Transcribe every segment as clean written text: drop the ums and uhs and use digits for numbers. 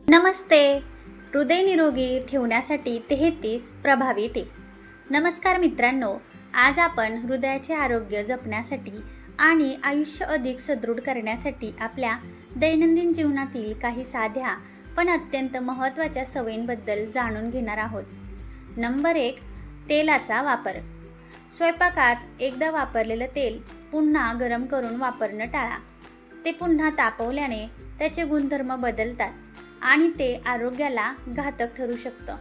नमस्ते. हृदय निरोगी ठेवण्यासाठी 33 प्रभावी टिप्स. नमस्कार मित्रांनो, आज आपण हृदयाचे आरोग्य जपण्यासाठी आणि आयुष्य अधिक सुदृढ करण्यासाठी आपल्या दैनंदिन जीवनातील काही साध्या पण अत्यंत महत्त्वाच्या सवयींबद्दल जाणून घेणार आहोत. नंबर 1. तेलाचा वापर. स्वयंपाकात एकदा वापरलेलं तेल पुन्हा गरम करून वापरणं टाळा. ते पुन्हा तापवल्याने त्याचे गुणधर्म बदलतात आणि ते आरोग्याला घातक ठरू शकतं.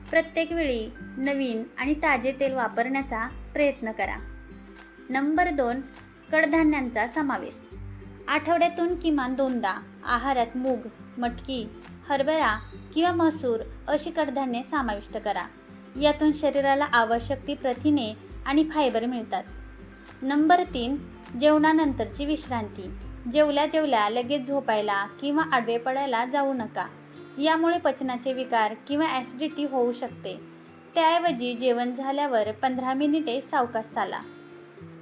प्रत्येक वेळी नवीन आणि ताजे तेल वापरण्याचा प्रयत्न करा. नंबर 2. कडधान्यांचा समावेश. आठवड्यातून किमान 2दा आहारात मूग, मटकी, हरभरा किंवा मसूर अशी कडधान्ये समाविष्ट करा. यातून शरीराला आवश्यक ती प्रथिने आणि फायबर मिळतात. नंबर 3. जेवणानंतरची विश्रांती. जेवल्या लगेच झोपायला किंवा आडवे पडायला जाऊ नका. यामुळे पचनाचे विकार किंवा ॲसिडिटी होऊ शकते. त्याऐवजी जेवण झाल्यावर 15 मिनिटे सावकाश चाला.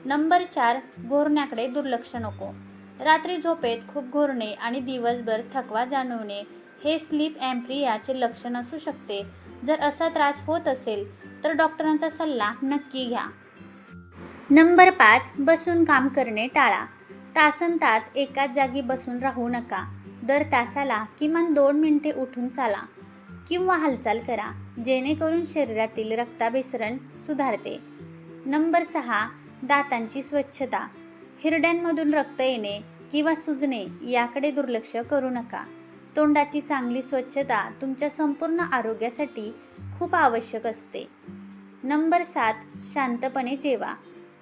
नंबर 4. घोरण्याकडे दुर्लक्ष नको. रात्री झोपेत खूप घोरणे आणि दिवसभर थकवा जाणवणे हे स्लीप ॲम्प्रियाचे लक्षण असू शकते. जर असा त्रास होत असेल तर डॉक्टरांचा सल्ला नक्की घ्या. नंबर 5. बसून काम करणे टाळा. तासनतास एकाच जागी बसून राहू नका. दर तासाला किमान 2 मिनिटे उठून चाला किंवा हालचाल करा, जेणेकरून शरीरातील रक्ताभिसरण सुधारते. नंबर 6. दातांची स्वच्छता. हिरड्यांमधून रक्त येणे किंवा सुजणे याकडे दुर्लक्ष करू नका. तोंडाची चांगली स्वच्छता तुमच्या संपूर्ण आरोग्यासाठी खूप आवश्यक असते. नंबर 7. शांतपणे जेवा.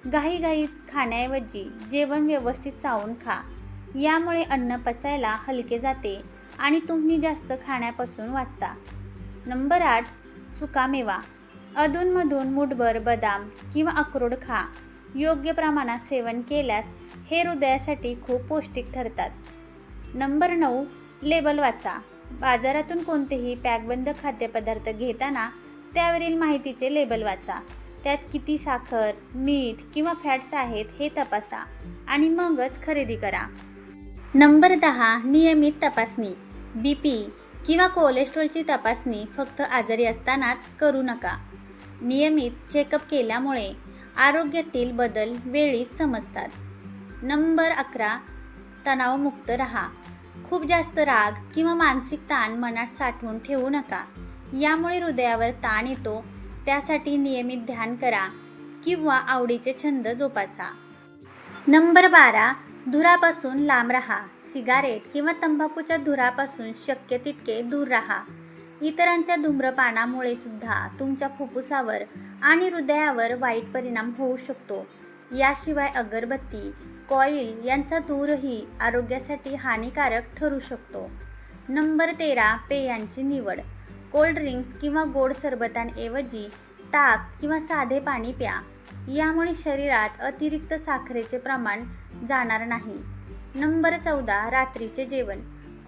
घाईघाईत खाण्याऐवजी जेवण व्यवस्थित चावून खा. यामुळे अन्न पचायला हलके जाते आणि तुम्ही जास्त खाण्यापासून वाचता. नंबर 8. सुकामेवा. अधूनमधून मूठभर बदाम किंवा अक्रोड खा. योग्य प्रमाणात सेवन केल्यास हे हृदयासाठी खूप पौष्टिक ठरतात. नंबर 9. लेबल वाचा. बाजारातून कोणतेही पॅकबंद खाद्यपदार्थ घेताना त्यावरील माहितीचे लेबल वाचा. त्यात किती साखर, मीठ किंवा फॅट्स आहेत हे तपासा आणि मगच खरेदी करा. नंबर 10. नियमित तपासणी. BP किंवा कोलेस्ट्रॉलची तपासणी फक्त आजारी असतानाच करू नका. नियमित चेकअप केल्यामुळे आरोग्यातील बदल वेळीच समजतात. नंबर 11. तणावमुक्त राहा. खूप जास्त राग किंवा मानसिक ताण मनात साठवून ठेवू नका. यामुळे हृदयावर ताण येतो. त्यासाठी नियमित ध्यान करा किंवा आवडीचे छंद जोपासा. नंबर 12. धुरापासून लांब राहा. सिगारेट किंवा तंबाखूच्या धुरापासून शक्य तितके दूर राहा. इतरांच्या धूम्रपानामुळे सुद्धा तुमच्या फुफ्फुसावर आणि हृदयावर वाईट परिणाम होऊ शकतो. याशिवाय अगरबत्ती, कॉईल यांचा धूरही आरोग्यासाठी हानिकारक ठरू शकतो. नंबर 13. पेयांची निवड. कोल्ड ड्रिंक्स किंवा गोड सरबतांऐवजी ताक किंवा साधे पाणी प्या. यामुळे शरीरात अतिरिक्त साखरेचे प्रमाण जाणार नाही. नंबर 14. रात्रीचे जेवण.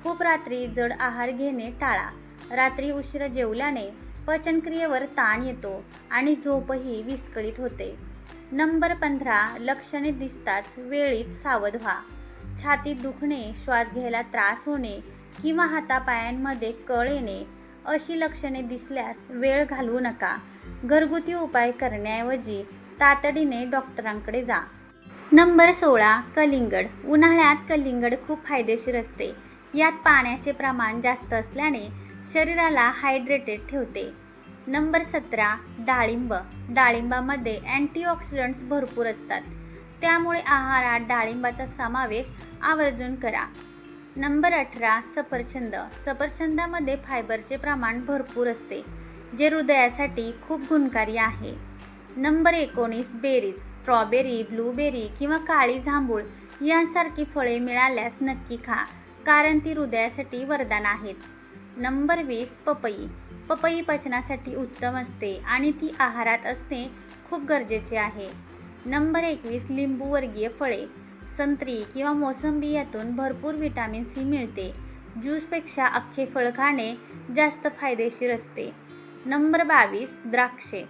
खूप रात्री जड आहार घेणे टाळा. रात्री उशिरा जेवल्याने पचनक्रियेवर ताण येतो आणि झोपही विस्कळीत होते. नंबर 15. लक्षणे दिसताच वेळीच सावध व्हा. छातीत दुखणे, श्वास घ्यायला त्रास होणे किंवा हातापायांमध्ये कळ येणे अशी लक्षणे दिसल्यास वेळ घालवू नका. घरगुती उपाय करण्याऐवजी तातडीने डॉक्टरांकडे जा. नंबर 16. कलिंगड. उन्हाळ्यात कलिंगड खूप फायदेशीर असते. यात पाण्याचे प्रमाण जास्त असल्याने शरीराला हायड्रेटेड ठेवते. नंबर 17. डाळिंब. डाळिंबामध्ये अँटीऑक्सिडंट्स भरपूर असतात. त्यामुळे आहारात डाळिंबाचा समावेश आवर्जून करा. नंबर 18. सफरचंद. सफरचंदामध्ये फायबरचे प्रमाण भरपूर असते, जे हृदयासाठी खूप गुणकारी आहे. नंबर 19. बेरीज. स्ट्रॉबेरी, ब्लूबेरी किंवा काळी जांभूळ यांसारखी फळे मिळाल्यास नक्की खा, कारण ती हृदयासाठी वरदान आहेत. नंबर 20. पपई. पपई पचनासाठी उत्तम असते आणि ती आहारात असणे खूप गरजेचे आहे. नंबर 21. लिंबूवर्गीय फळे. संत्री किंवा मोसंबी यातून भरपूर व्हिटॅमिन C मिळते. ज्यूसपेक्षा अख्खे फळ खाणे जास्त फायदेशीर असते. नंबर 22. द्राक्षे.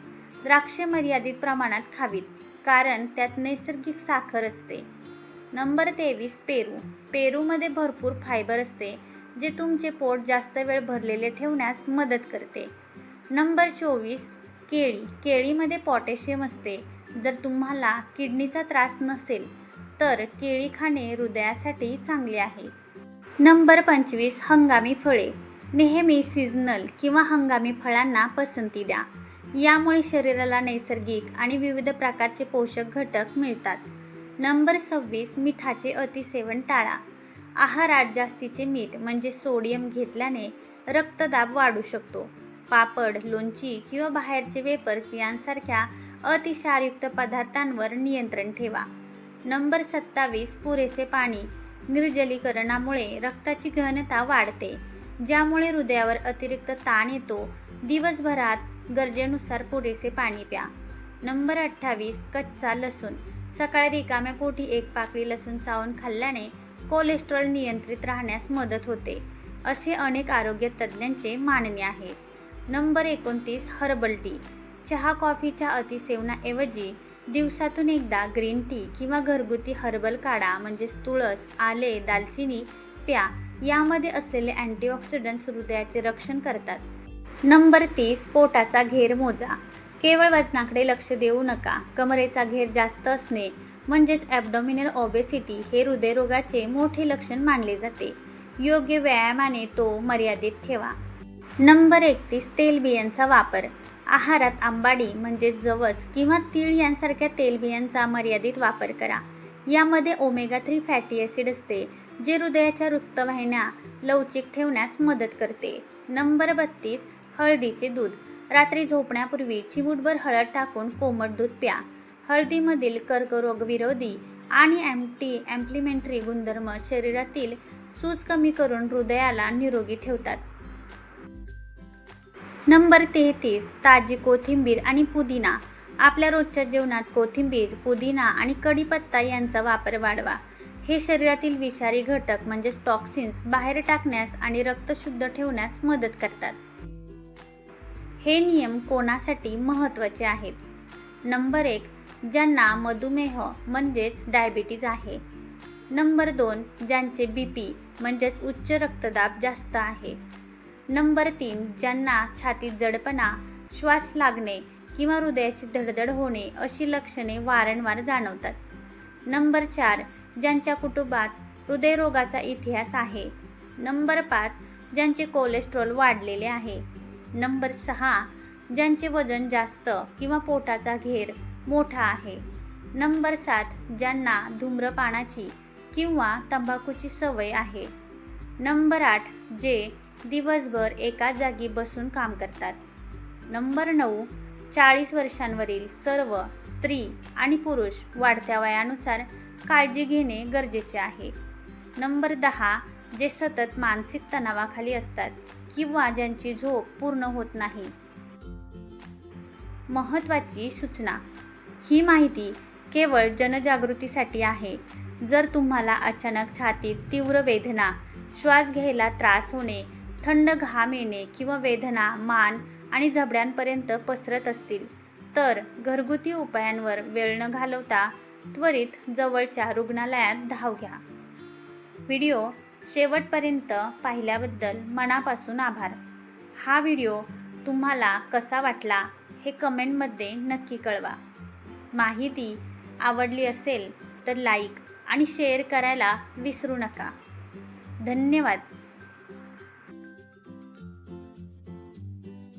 द्राक्षे मर्यादित प्रमाणात खावीत, कारण त्यात नैसर्गिक साखर असते. नंबर 23. पेरू. पेरूमध्ये भरपूर फायबर असते, जे तुमचे पोट जास्त वेळ भरलेले ठेवण्यास मदत करते. नंबर 24, केळी. केळीमध्ये पोटॅशियम असते. जर तुम्हाला किडनीचा त्रास नसेल तर केळी खाणे हृदयासाठी चांगले आहे. नंबर 25, हंगामी फळे. नेहमी सीझनल किंवा हंगामी फळांना पसंती द्या. यामुळे शरीराला नैसर्गिक आणि विविध प्रकारचे पोषक घटक मिळतात. नंबर 26, मिठाचे अतिसेवन टाळा. आहारात जास्तीचे मीठ म्हणजे सोडियम घेतल्याने रक्तदाब वाढू शकतो. पापड, लोणची किंवा बाहेरचे वेपर्स यांसारख्या अतिक्षारयुक्त पदार्थांवर नियंत्रण ठेवा. नंबर 27, पुरेसे पाणी. निर्जलीकरणामुळे रक्ताची घनता वाढते, ज्यामुळे हृदयावर अतिरिक्त ताण येतो. दिवसभरात गरजेनुसार पुरेसे पाणी प्या. नंबर 28, कच्चा लसूण. सकाळी रिकाम्या पोटी एक पाकळी लसूण चावून खाल्ल्याने कोलेस्ट्रॉल नियंत्रित राहण्यास मदत होते, असे अनेक आरोग्य तज्ज्ञांचे मानणे आहे. Number 29, herbal tea. चहा कॉफीच्या अतिसेवनाऐवजी दिवसातून एकदा ग्रीन टी किंवा घरगुती हर्बल काढा म्हणजेच तुळस, आले, दालचिनी प्या. यामध्ये असलेले अँटीऑक्सिडंट्स हृदयाचे रक्षण करतात. नंबर 30, पोटाचा घेर मोजा. केवळ वजनाकडे लक्ष देऊ नका. कमरेचा घेर जास्त असणे म्हणजेच ॲब्डोमिनल ओबेसिटी हे हृदयरोगाचे मोठे लक्षण मानले जाते. योग्य व्यायामाने तो मर्यादित ठेवा. नंबर 31, तेलबियांचा वापर. आहारात आंबाडी म्हणजे जवस किंवा तीळ यांसारख्या तेलबियांचा मर्यादित वापर करा. यामध्ये ओमेगा 3 फॅटी ॲसिड असते, जे हृदयाच्या रक्तवाहिन्या लवचिक ठेवण्यास मदत करते. नंबर 32, हळदीचे दूध. रात्री झोपण्यापूर्वी चिमूटभर हळद टाकून कोमट दूध प्या. हळदीमधील कर्करोगविरोधी आणि अँटी इन्फ्लेमेटरी गुणधर्म शरीरातील सूज कमी करून हृदयाला निरोगी ठेवतात. नंबर 33, ताजी कोथिंबीर आणि पुदिना. आपल्या रोजच्या जेवणात कोथिंबीर, पुदिना आणि कढीपत्ता यांचा वापर वाढवा. हे शरीरातील विषारी घटक म्हणजेच टॉक्सिन्स बाहेर टाकण्यास आणि रक्त शुद्ध ठेवण्यास मदत करतात. हे नियम कोणासाठी महत्त्वाचे आहेत? नंबर 1, ज्यांना मधुमेह म्हणजेच डायबिटीज आहे. नंबर 2, ज्यांचे BP म्हणजेच उच्च रक्तदाब जास्त आहे. नंबर 3, ज्यांना छातीत जडपणा, श्वास लागणे किंवा हृदयाची धडधड होणे अशी लक्षणे वारंवार जाणवतात. नंबर 4, ज्यांच्या कुटुंबात हृदयरोगाचा इतिहास आहे. नंबर 5, ज्यांचे कोलेस्ट्रॉल वाढलेले आहे. नंबर 6, ज्यांचे वजन जास्त किंवा पोटाचा घेर मोठा आहे. नंबर 7, ज्यांना धूम्रपानाची किंवा तंबाखूची सवय आहे. नंबर 8, जे दिवसभर एकाच जागी बसून काम करतात. नंबर 9, 40 वर्षांवरील सर्व स्त्री आणि पुरुष वाढत्या वयानुसार काळजी घेणे गरजेचे आहे. नंबर 10, जे सतत मानसिक तणावाखाली असतात किंवा ज्यांची झोप पूर्ण होत नाही. महत्त्वाची सूचना. ही माहिती केवळ जनजागृतीसाठी आहे. जर तुम्हाला अचानक छातीत तीव्र वेदना, श्वास घ्यायला त्रास होणे, थंड घाम येणे किंवा वेदना मान आणि जबड्यांपर्यंत पसरत असतील तर घरगुती उपायांवर वेळ न घालवता त्वरित जवळच्या रुग्णालयात धाव घ्या. व्हिडिओ शेवटपर्यंत पाहिल्याबद्दल मनापासून आभार. हा व्हिडिओ तुम्हाला कसा वाटला हे कमेंटमध्ये नक्की कळवा. माहिती आवडली असेल तर लाईक आणि शेअर करायला विसरू नका. धन्यवाद.